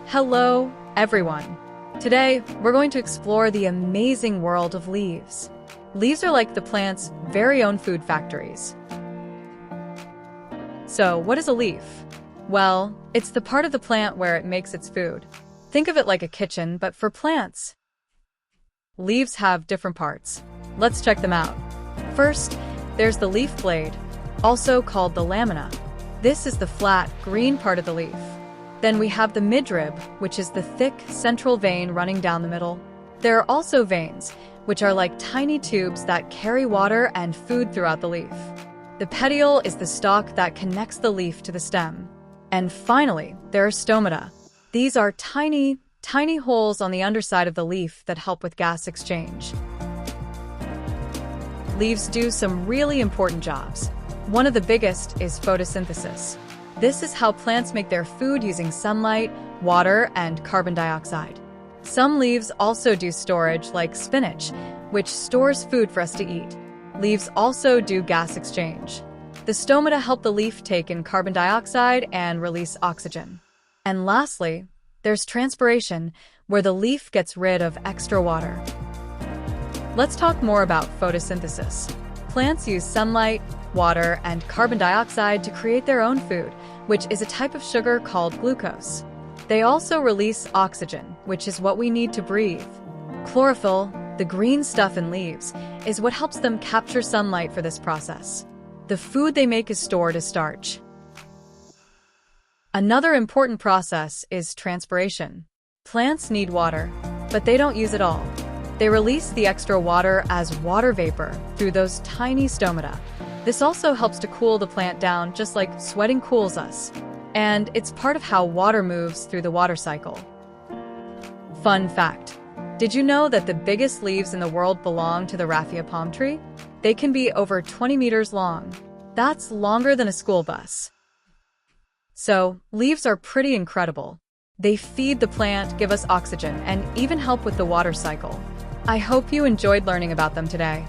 Hello, everyone. Today, we're going to explore the amazing world of leaves. Leaves are like the plant's very own food factories. So, what is a leaf? Well, it's the part of the plant where it makes its food. Think of it like a kitchen, but for plants. Leaves have different parts. Let's check them out. First, there's the leaf blade, also called the lamina. This is the flat, green part of the leaf. Then we have the midrib, which is the thick, central vein running down the middle. There are also veins, which are like tiny tubes that carry water and food throughout the leaf. The petiole is the stalk that connects the leaf to the stem. And finally, there are stomata. These are tiny holes on the underside of the leaf that help with gas exchange. Leaves do some really important jobs. One of the biggest is photosynthesis. This is how plants make their food using sunlight, water, and carbon dioxide. Some leaves also do storage, like spinach, which stores food for us to eat. Leaves also do gas exchange. The stomata help the leaf take in carbon dioxide and release oxygen. And lastly, there's transpiration, where the leaf gets rid of extra water. Let's talk more about photosynthesis. Plants use sunlight, water, and carbon dioxide to create their own food, which is a type of sugar called glucose. They also release oxygen, which is what we need to breathe. Chlorophyll, the green stuff in leaves, is what helps them capture sunlight for this process. The food they make is stored as starch. Another important process is transpiration. Plants need water, but they don't use it all. They release the extra water as water vapor through those tiny stomata. This also helps to cool the plant down, just like sweating cools us. And it's part of how water moves through the water cycle. Fun fact: did you know that the biggest leaves in the world belong to the raffia palm tree? They can be over 20 meters long. That's longer than a school bus. So, leaves are pretty incredible. They feed the plant, give us oxygen, and even help with the water cycle. I hope you enjoyed learning about them today.